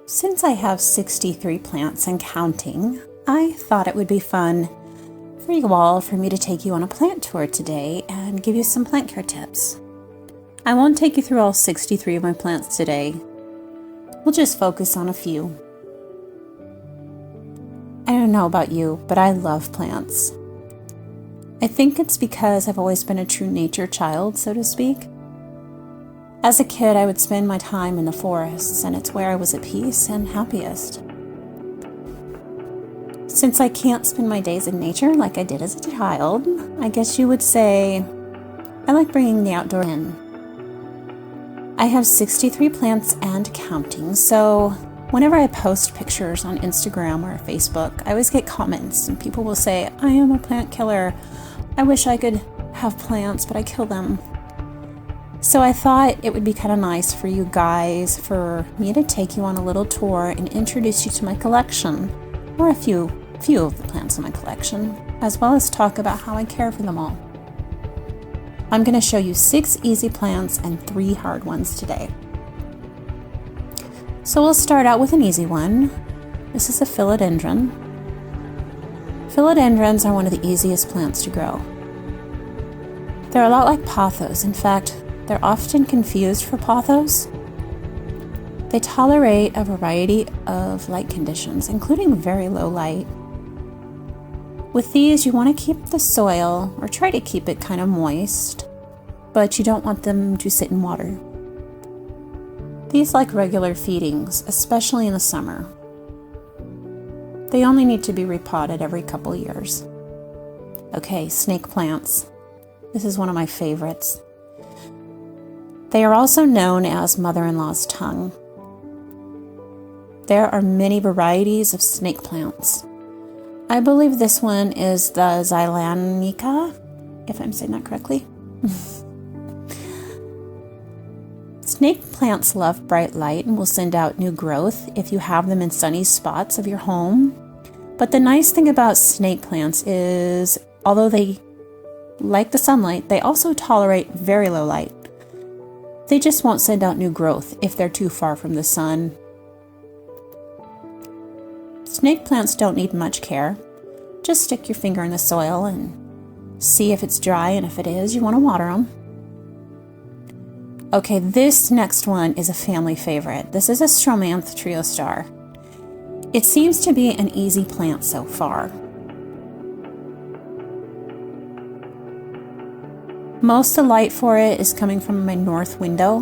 Since I have 63 plants and counting, I thought it would be fun for you all for me to take you on a plant tour today and give you some plant care tips. I won't take you through all 63 of my plants today. We'll just focus on a few. I don't know about you, but I love plants. I think it's because I've always been a true nature child, so to speak. As a kid, I would spend my time in the forests, and it's where I was at peace and happiest. Since I can't spend my days in nature like I did as a child, I guess you would say I like bringing the outdoor in. I have 63 plants and counting, so whenever I post pictures on Instagram or Facebook, I always get comments, and people will say, I am a plant killer. I wish I could have plants, but I kill them. So I thought it would be kind of nice for you guys, for me to take you on a little tour and introduce you to my collection, or a few of the plants in my collection, as well as talk about how I care for them all. I'm going to show you 6 easy plants and 3 hard ones today. So we'll start out with an easy one. This is a philodendron. Philodendrons are one of the easiest plants to grow. They're a lot like pothos. In fact, they're often confused for pothos. They tolerate a variety of light conditions, including very low light. With these, you want to keep the soil, or try to keep it kind of moist, but you don't want them to sit in water. These like regular feedings, especially in the summer. They only need to be repotted every couple years. Okay, snake plants. This is one of my favorites. They are also known as mother-in-law's tongue. There are many varieties of snake plants. I believe this one is the Xylanica, if I'm saying that correctly. Snake plants love bright light and will send out new growth if you have them in sunny spots of your home. But the nice thing about snake plants is, although they like the sunlight, they also tolerate very low light. They just won't send out new growth if they're too far from the sun. Snake plants don't need much care. Just stick your finger in the soil and see if it's dry, and if it is, you want to water them. Okay, this next one is a family favorite. This is a Strawman Star. It seems to be an easy plant so far. Most of the light for it is coming from my north window.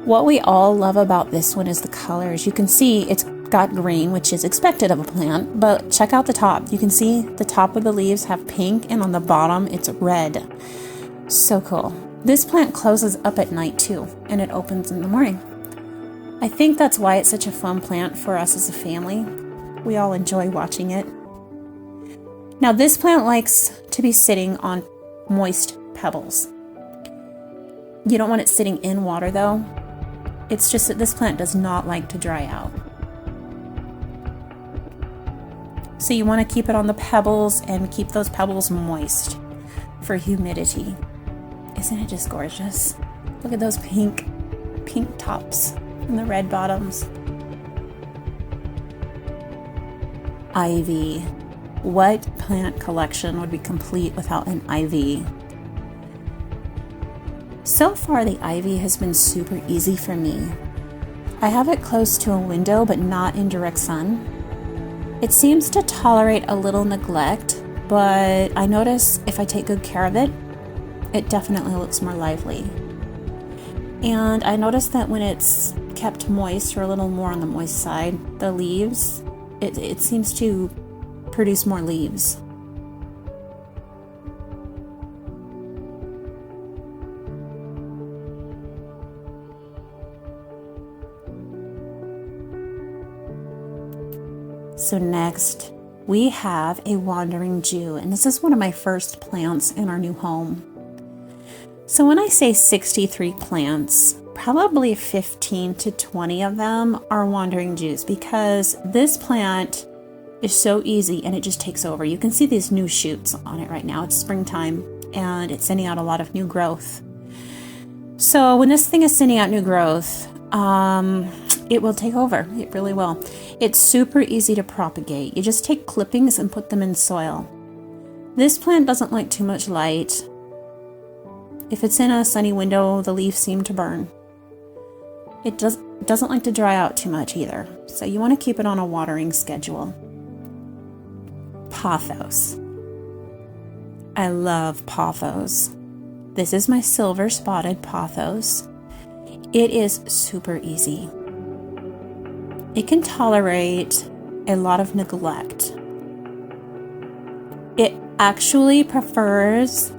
What we all love about this one is the colors. You can see it's got green, which is expected of a plant, but check out the top. You can see the top of the leaves have pink, and on the bottom it's red. So cool. This plant closes up at night too, and it opens in the morning. I think that's why it's such a fun plant for us as a family. We all enjoy watching it. Now this plant likes to be sitting on moist pebbles. You don't want it sitting in water though. It's just that this plant does not like to dry out. So you want to keep it on the pebbles and keep those pebbles moist for humidity. Isn't it just gorgeous? Look at those pink tops and the red bottoms. Ivy. What plant collection would be complete without an ivy? So far, the ivy has been super easy for me. I have it close to a window, but not in direct sun. It seems to tolerate a little neglect, but I notice if I take good care of it, it definitely looks more lively. And I notice that when it's kept moist, or a little more on the moist side, the leaves, it seems to produce more leaves. So next, we have a wandering Jew, and this is one of my first plants in our new home. So when I say 63 plants, probably 15 to 20 of them are wandering Jews, because this plant is so easy and it just takes over. You can see these new shoots on it right now. It's springtime and it's sending out a lot of new growth. So when this thing is sending out new growth, it will take over. It really will. It's super easy to propagate. You just take clippings and put them in soil. This plant doesn't like too much light. If it's in a sunny window, the leaves seem to burn. It doesn't like to dry out too much either. So you want to keep it on a watering schedule. Pothos. I love pothos. This is my silver spotted pothos. It is super easy. It can tolerate a lot of neglect. It actually prefers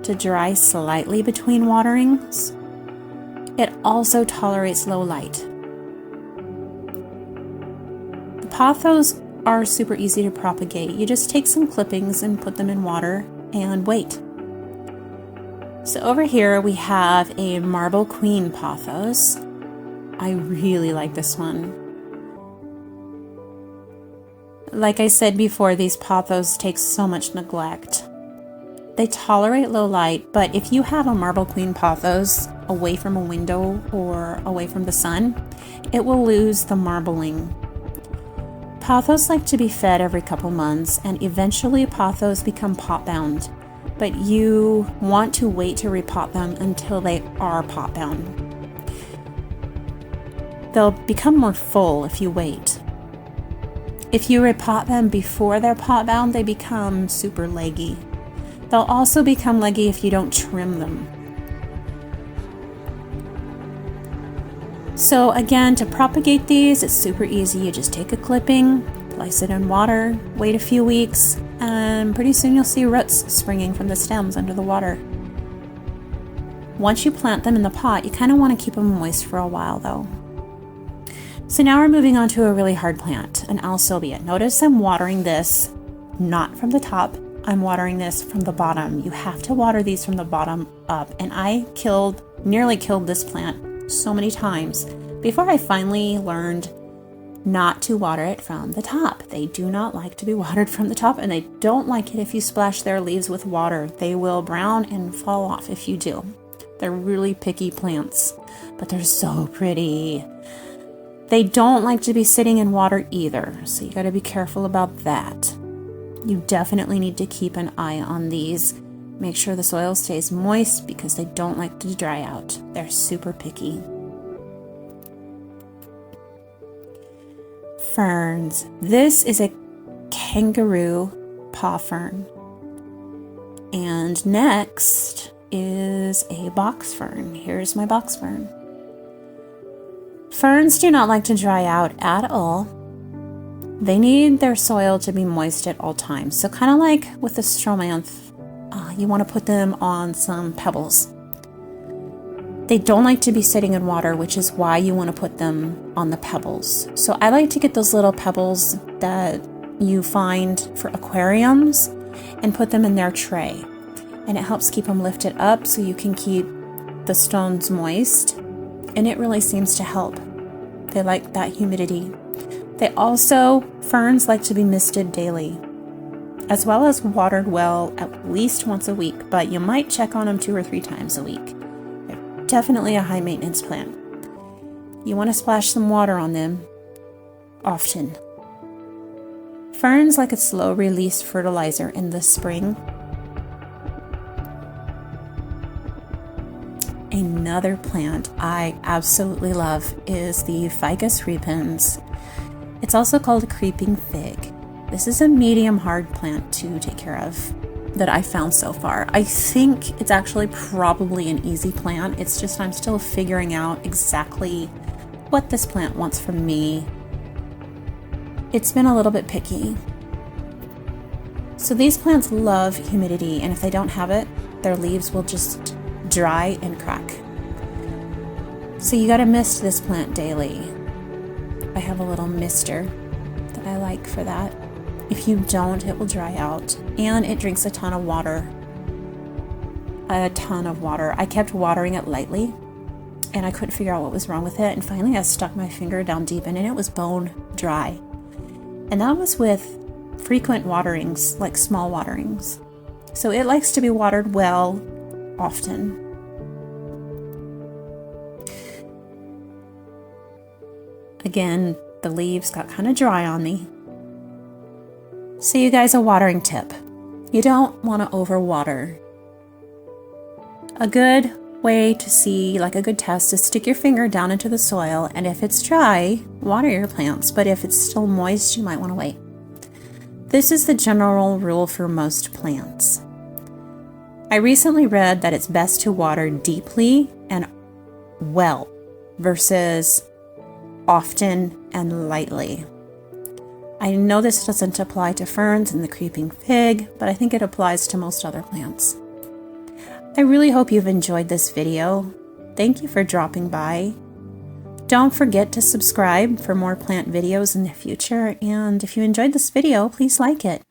to dry slightly between waterings. It also tolerates low light. The pothos are super easy to propagate. You just take some clippings and put them in water and wait. So over here we have a Marble Queen pothos. I really like this one. Like I said before, these pothos take so much neglect. They tolerate low light, but if you have a Marble Queen pothos away from a window or away from the sun, it will lose the marbling. Pothos like to be fed every couple months, and eventually pothos become pot-bound. But you want to wait to repot them until they are pot-bound. They'll become more full if you wait. If you repot them before they're pot-bound, they become super leggy. They'll also become leggy if you don't trim them. So again, to propagate these, it's super easy. You just take a clipping, place it in water, wait a few weeks, and pretty soon you'll see roots springing from the stems under the water. Once you plant them in the pot, you kind of want to keep them moist for a while though. So now we're moving on to a really hard plant, an Alsobia. Notice I'm watering this not from the top, I'm watering this from the bottom. You have to water these from the bottom up, and I nearly killed this plant so many times before I finally learned not to water it from the top. They do not like to be watered from the top, and they don't like it if you splash their leaves with water. They will brown and fall off if you do. They're really picky plants, but they're so pretty. They don't like to be sitting in water either, so you got to be careful about that. You definitely need to keep an eye on these. Make sure the soil stays moist because they don't like to dry out. They're super picky. Ferns. This is a kangaroo paw fern. And next is a box fern. Here's my box fern. Ferns do not like to dry out at all. They need their soil to be moist at all times. So kind of like with the Strawman, you want to put them on some pebbles. They don't like to be sitting in water, which is why you want to put them on the pebbles. So I like to get those little pebbles that you find for aquariums and put them in their tray. And it helps keep them lifted up so you can keep the stones moist. And it really seems to help. They like that humidity. Ferns like to be misted daily, as well as watered well at least once a week, but you might check on them 2 or 3 times a week. They're definitely a high maintenance plant. You want to splash some water on them often. Ferns like a slow release fertilizer in the spring. Another plant I absolutely love is the Ficus Treepens. It's also called a creeping fig. This is a medium hard plant to take care of that I found so far. I think it's actually probably an easy plant. It's just I'm still figuring out exactly what this plant wants from me. It's been a little bit picky. So these plants love humidity, and if they don't have it, their leaves will just dry and crack. So you gotta mist this plant daily. I have a little mister that I like for that. If you don't, it will dry out, and it drinks a ton of water. I kept watering it lightly, and I couldn't figure out what was wrong with it, and finally I stuck my finger down deep in it, and it was bone dry. And that was with frequent waterings, like small waterings. So it likes to be watered well, often. Again, the leaves got kind of dry on me. So you guys, a watering tip. You don't want to overwater. A good way to see, like a good test, is stick your finger down into the soil, and if it's dry, water your plants, but if it's still moist, you might want to wait. This is the general rule for most plants. I recently read that it's best to water deeply and well versus often and lightly. I know this doesn't apply to ferns and the creeping fig, but I think it applies to most other plants. I really hope you've enjoyed this video. Thank you for dropping by. Don't forget to subscribe for more plant videos in the future, and if you enjoyed this video, please like it.